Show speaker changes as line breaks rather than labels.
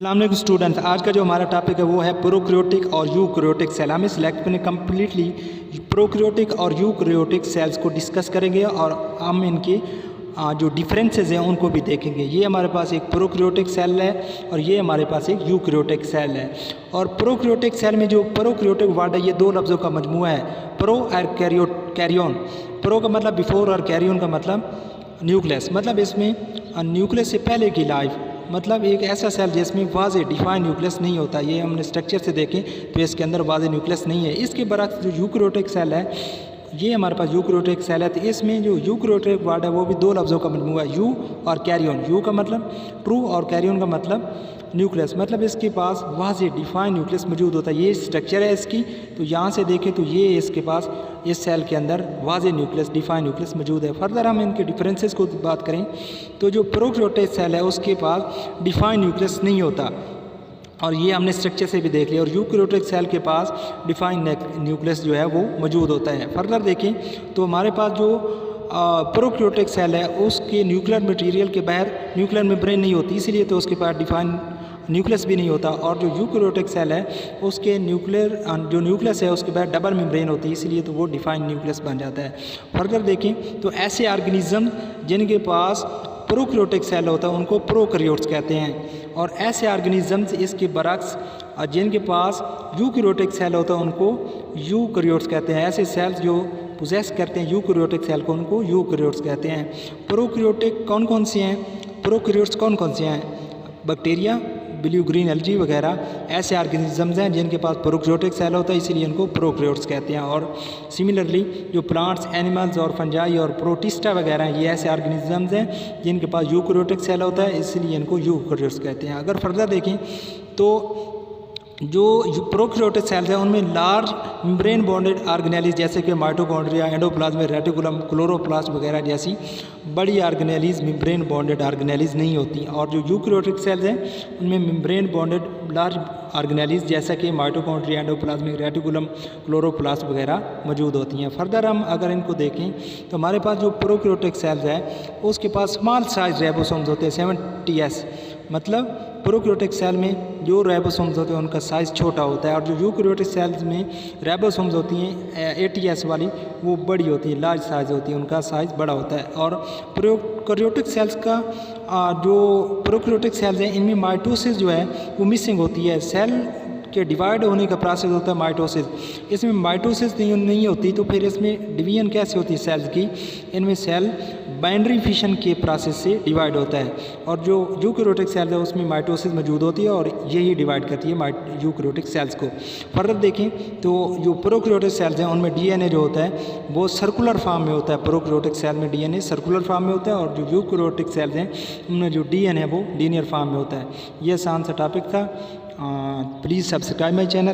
अस्सलाम स्टूडेंट्स, आज का जो हमारा टॉपिक है वो है प्रोकैरियोटिक और यूकैरियोटिक सेल। हमें सिलेक्ट करने कम्प्लीटली प्रोकैरियोटिक और यूकैरियोटिक सेल्स को डिस्कस करेंगे और हम इनके जो डिफरेंसेस हैं उनको भी देखेंगे। ये हमारे पास एक प्रोकैरियोटिक सेल है और ये हमारे पास एक यूकैरियोटिक सेल है। और प्रोकैरियोटिक सेल में जो प्रोकैरियोटिक वर्ड है ये दो लफ्ज़ों का मजमूआ है, प्रो और कैरियन। प्रो का मतलब बिफोर और कैरियन का मतलब न्यूक्लियस, मतलब इसमें न्यूक्लियस से पहले की लाइफ, मतलब एक ऐसा सेल जिसमें वाज़े डिफाइन न्यूक्लियस नहीं होता। ये हमने स्ट्रक्चर से देखें तो इसके अंदर वाज़े न्यूक्लियस नहीं है। इसके बरक्स जो यूकैरियोटिक सेल है, ये हमारे पास यूकैरियोटिक सेल है। तो इसमें जो यूकैरियोटिक वर्ड है वो भी दो लफ्ज़ों का मजमूआ है, यू और कैरियन। यू का मतलब ट्रू और कैरियन का मतलब न्यूक्लियस, मतलब इसके पास वाज़े डिफाइन न्यूक्लियस मौजूद होता है। ये स्ट्रक्चर है इसकी, तो यहाँ से देखें तो ये इसके पास इस सेल के अंदर वाज़े न्यूक्लियस डिफाइन न्यूक्लियस मौजूद है। फर्दर हम इनके डिफरेंसेस को बात करें तो जो प्रोकैरियोटिक सेल है उसके पास डिफाइन न्यूक्लियस नहीं होता, और ये हमने स्ट्रक्चर से भी देख लिया। और यूकैरियोटिक सेल के पास डिफाइन न्यूक्लियस जो है वो मौजूद होता है। फर्दर देखें तो हमारे पास जो प्रोकैरियोटिक सेल है उसके न्यूक्लियर मटेरियल के बाहर न्यूक्लियर मेम्ब्रेन नहीं होती, इसीलिए तो उसके पास डिफाइन न्यूक्लियस भी नहीं होता। और जो यूकैरियोटिक सेल है उसके जो न्यूक्लियस है उसके बाद डबल मेम्ब्रेन होती है, इसलिए तो वो डिफाइन न्यूक्लियस बन जाता है। फर्दर देखें तो ऐसे ऑर्गेनिज्म जिनके पास प्रोकैरियोटिक सेल होता है उनको प्रोकैरियोट्स कहते हैं, और ऐसे ऑर्गेनिजम्स इसके बरक्स जिनके पास यूकैरियोटिक सेल होता है उनको यूकैरियोट्स कहते हैं। ऐसे सेल्स जो पोजेस करते हैं यूकैरियोटिक सेल को उनको यूकैरियोट्स कहते हैं। प्रोकैरियोटिक कौन कौन से हैं, प्रोकैरियोट्स कौन कौन से हैं? बैक्टीरिया, ब्लू ग्रीन एल्गी वगैरह ऐसे ऑर्गेनिजम्स हैं जिनके पास प्रोकैरियोटिक सेल होता है, इसीलिए इनको प्रोकैरियोट्स कहते हैं। और सिमिलरली जो प्लांट्स, एनिमल्स और फंजाई और प्रोटिस्टा वगैरह हैं, ये ऐसे ऑर्गेनिजम्स हैं जिनके पास यूकैरियोटिक सेल होता है, इसलिए इनको यूकैरियोट्स कहते हैं। अगर फर्दर देखें तो जो प्रोकैरियोटिक सेल्स हैं उनमें लार्ज मेम्ब्रेन बॉन्डेड ऑर्गेनेलीज जैसे कि माइटोकॉन्ड्रिया, एंडोप्लाज्म, रेटिकुलम, क्लोरोप्लास्ट वगैरह जैसी बड़ी ऑर्गेनेलीज मेम्ब्रेन बॉन्डेड ऑर्गेनेलीज नहीं होती। और जो यूकैरियोटिक सेल्स हैं उनमें मेम्ब्रेन बॉन्डेड लार्ज ऑर्गेनेलीज जैसा कि माइटोकॉन्ड्रिया, एंडोप्लाज्मिक रेटिकुलम, क्लोरोप्लास्ट वगैरह मौजूद होती हैं। फर्दर हम अगर इनको देखें तो हमारे पास जो प्रोकैरियोटिक सेल्स है उसके पास स्मॉल साइज राइबोसोम्स होते हैं 70s, मतलब प्रोकैरियोटिक सेल में जो राइबोसोम्स होते हैं उनका साइज़ छोटा होता है, और जो यूकैरियोटिक सेल्स में राइबोसोम्स होती हैं 80s वाली वो बड़ी होती है, लार्ज साइज़ होती है, उनका साइज़ बड़ा होता है। और प्रोकैरियोटिक सेल्स का जो प्रोकैरियोटिक सेल्स हैं इनमें माइटोसिस जो है वो मिसिंग होती है। सेल के डिवाइड होने का प्रोसेस होता है माइटोसिस, इसमें माइटोसिस नहीं होती तो फिर इसमें डिवीजन कैसे होती है सेल्स की? इनमें सेल बाइनरी फिशन के प्रोसेस से डिवाइड होता है, और जो यूकैरियोटिक सेल्स है उसमें माइटोसिस मौजूद होती है और यही डिवाइड करती है यूकैरियोटिक सेल्स को। फर्दर देखें तो जो प्रोकैरियोटिक सेल्स हैं उनमें डीएनए जो होता है वो सर्कुलर फॉर्म में होता है। प्रोकैरियोटिक सेल में डीएनए सर्कुलर फॉर्म में होता है, और जो यूकैरियोटिक सेल्स हैं उनमें जो डीएनए है वो लीनियर फॉर्म में होता है। ये आसान सा टॉपिक था। Please subscribe my channel.